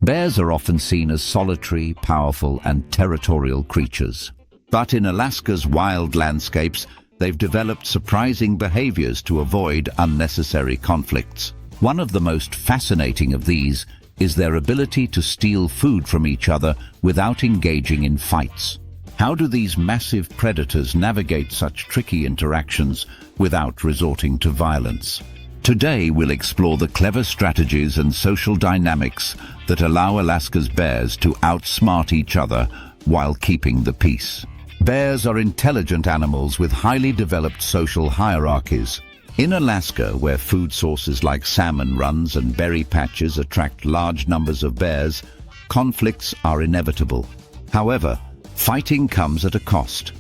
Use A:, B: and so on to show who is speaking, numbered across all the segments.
A: Bears are often seen as solitary, powerful, and territorial creatures. But in Alaska's wild landscapes, they've developed surprising behaviors to avoid unnecessary conflicts. One of the most fascinating of these is their ability to steal food from each other without engaging in fights. How do these massive predators navigate such tricky interactions without resorting to violence? Today we'll explore the clever strategies and social dynamics that allow Alaska's bears to outsmart each other while keeping the peace. Bears are intelligent animals with highly developed social hierarchies. In Alaska, where food sources like salmon runs and berry patches attract large numbers of bears, conflicts are inevitable. However, fighting comes at a cost.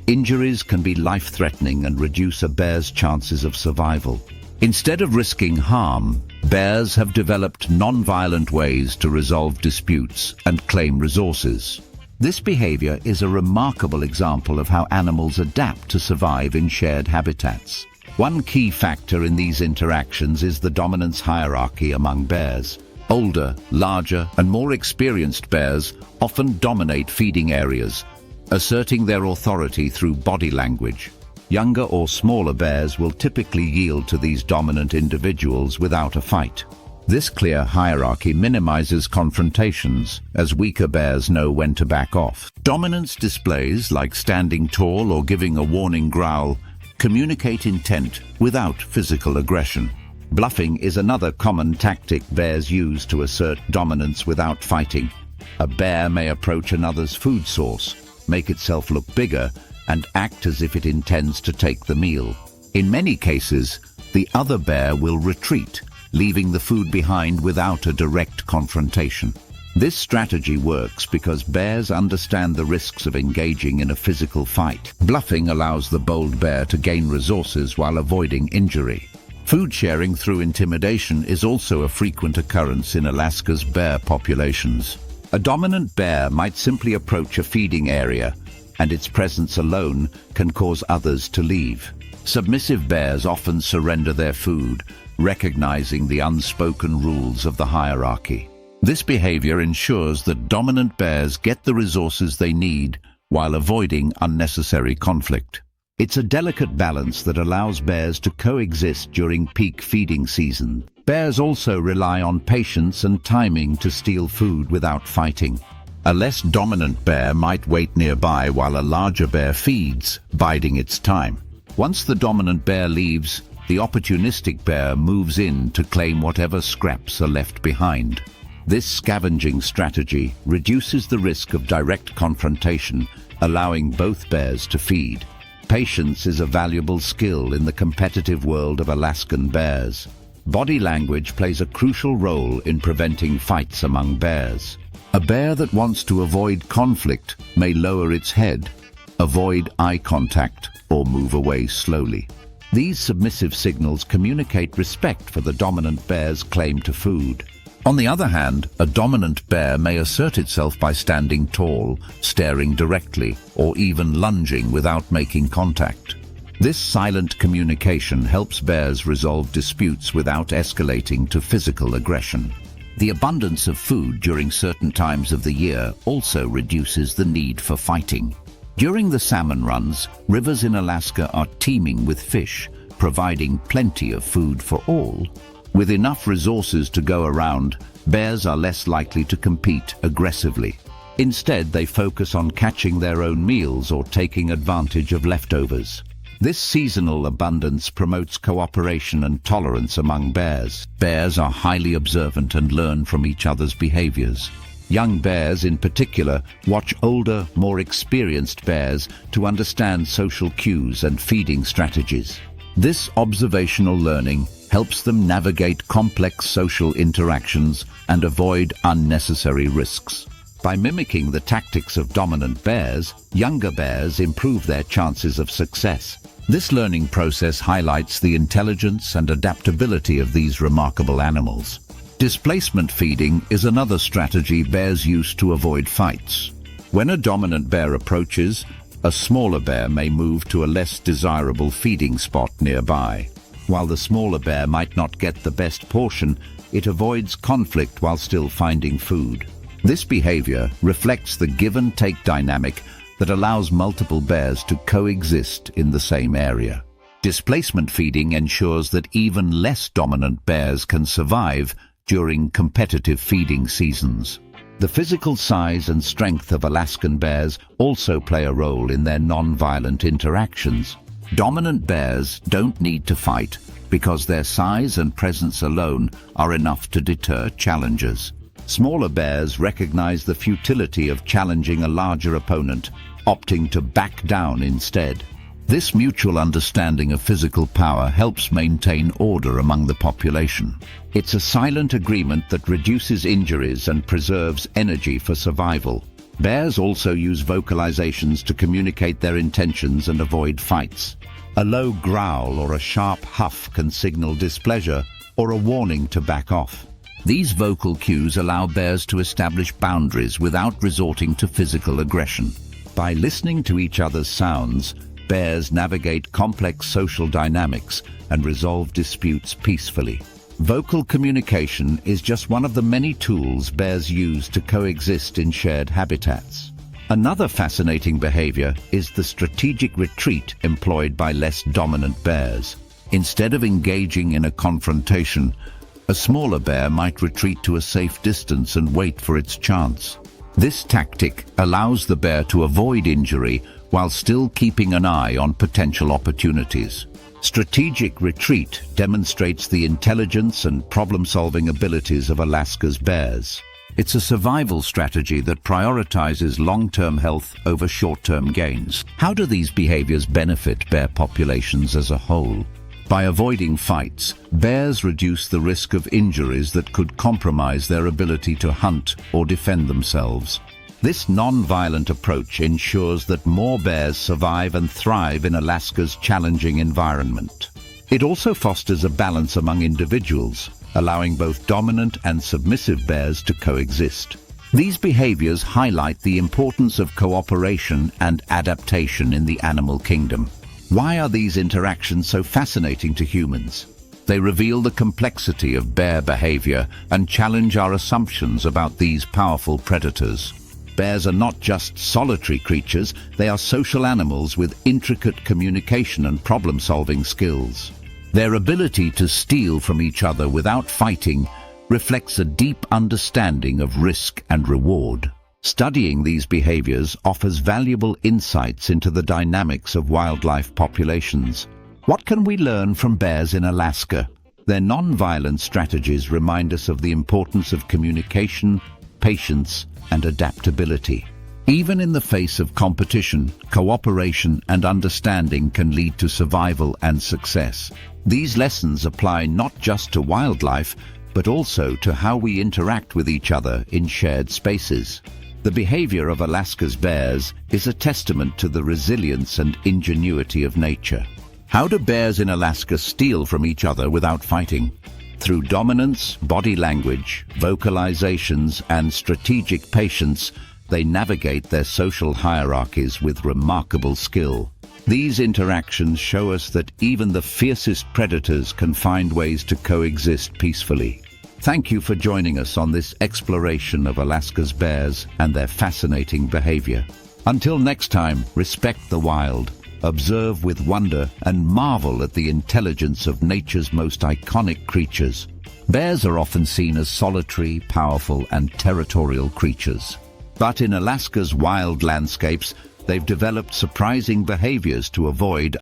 A: Injuries can be life-threatening and reduce a bear's chances of survival. Instead of risking harm, bears have developed non-violent ways to resolve disputes and claim resources. This behavior is a remarkable example of how animals adapt to survive in shared habitats. One key factor in these interactions is the dominance hierarchy among bears. Older, larger, and more experienced bears often dominate feeding areas, asserting their authority through body language. Younger or smaller bears will typically yield to these dominant individuals without a fight. This clear hierarchy minimizes confrontations, as weaker bears know when to back off. Dominance displays, like standing tall or giving a warning growl, communicate intent without physical aggression. Bluffing is another common tactic bears use to assert dominance without fighting. A bear may approach another's food source, make itself look bigger, and act as if it intends to take the meal. In many cases, the other bear will retreat, leaving the food behind without a direct confrontation. This strategy works because bears understand the risks of engaging in a physical fight. Bluffing allows the bold bear to gain resources while avoiding injury. Food sharing through intimidation is also a frequent occurrence in Alaska's bear populations. A dominant bear might simply approach a feeding area, and its presence alone can cause others to leave. Submissive bears often surrender their food, recognizing the unspoken rules of the hierarchy. This behavior ensures that dominant bears get the resources they need while avoiding unnecessary conflict. It's a delicate balance that allows bears to coexist during peak feeding season. Bears also rely on patience and timing to steal food without fighting. A less dominant bear might wait nearby while a larger bear feeds, biding its time. Once the dominant bear leaves, the opportunistic bear moves in to claim whatever scraps are left behind. This scavenging strategy reduces the risk of direct confrontation, allowing both bears to feed. Patience is a valuable skill in the competitive world of Alaskan bears. Body language plays a crucial role in preventing fights among bears. A bear that wants to avoid conflict may lower its head, avoid eye contact, or move away slowly. These submissive signals communicate respect for the dominant bear's claim to food. On the other hand, a dominant bear may assert itself by standing tall, staring directly, or even lunging without making contact. This silent communication helps bears resolve disputes without escalating to physical aggression. The abundance of food during certain times of the year also reduces the need for fighting. During the salmon runs, rivers in Alaska are teeming with fish, providing plenty of food for all. With enough resources to go around, bears are less likely to compete aggressively. Instead, they focus on catching their own meals or taking advantage of leftovers. This seasonal abundance promotes cooperation and tolerance among bears. Bears are highly observant and learn from each other's behaviors. Young bears, in particular, watch older, more experienced bears to understand social cues and feeding strategies. This observational learning helps them navigate complex social interactions and avoid unnecessary risks. By mimicking the tactics of dominant bears, younger bears improve their chances of success. This learning process highlights the intelligence and adaptability of these remarkable animals. Displacement feeding is another strategy bears use to avoid fights. When a dominant bear approaches, a smaller bear may move to a less desirable feeding spot nearby. While the smaller bear might not get the best portion, it avoids conflict while still finding food. This behavior reflects the give-and-take dynamic that allows multiple bears to coexist in the same area. Displacement feeding ensures that even less dominant bears can survive during competitive feeding seasons. The physical size and strength of Alaskan bears also play a role in their non-violent interactions. Dominant bears don't need to fight because their size and presence alone are enough to deter challengers. Smaller bears recognize the futility of challenging a larger opponent, opting to back down instead. This mutual understanding of physical power helps maintain order among the population. It's a silent agreement that reduces injuries and preserves energy for survival. Bears also use vocalizations to communicate their intentions and avoid fights. A low growl or a sharp huff can signal displeasure or a warning to back off. These vocal cues allow bears to establish boundaries without resorting to physical aggression. By listening to each other's sounds, bears navigate complex social dynamics and resolve disputes peacefully. Vocal communication is just one of the many tools bears use to coexist in shared habitats. Another fascinating behavior is the strategic retreat employed by less dominant bears. Instead of engaging in a confrontation, a smaller bear might retreat to a safe distance and wait for its chance. This tactic allows the bear to avoid injury while still keeping an eye on potential opportunities. Strategic retreat demonstrates the intelligence and problem-solving abilities of Alaska's bears. It's a survival strategy that prioritizes long-term health over short-term gains. How do these behaviors benefit bear populations as a whole? By avoiding fights, bears reduce the risk of injuries that could compromise their ability to hunt or defend themselves. This non-violent approach ensures that more bears survive and thrive in Alaska's challenging environment. It also fosters a balance among individuals, allowing both dominant and submissive bears to coexist. These behaviors highlight the importance of cooperation and adaptation in the animal kingdom. Why are these interactions so fascinating to humans? They reveal the complexity of bear behavior and challenge our assumptions about these powerful predators. Bears are not just solitary creatures, they are social animals with intricate communication and problem-solving skills. Their ability to steal from each other without fighting reflects a deep understanding of risk and reward. Studying these behaviors offers valuable insights into the dynamics of wildlife populations. What can we learn from bears in Alaska? Their non-violent strategies remind us of the importance of communication, patience, and adaptability. Even in the face of competition, cooperation and understanding can lead to survival and success. These lessons apply not just to wildlife, but also to how we interact with each other in shared spaces. The behavior of Alaska's bears is a testament to the resilience and ingenuity of nature. How do bears in Alaska steal from each other without fighting? Through dominance, body language, vocalizations, and strategic patience, they navigate their social hierarchies with remarkable skill. These interactions show us that even the fiercest predators can find ways to coexist peacefully. Thank you for joining us on this exploration of Alaska's bears and their fascinating behavior. Until next time, respect the wild, observe with wonder, and marvel at the intelligence of nature's most iconic creatures. Bears are often seen as solitary, powerful, and territorial creatures. But in Alaska's wild landscapes, they've developed surprising behaviors to avoid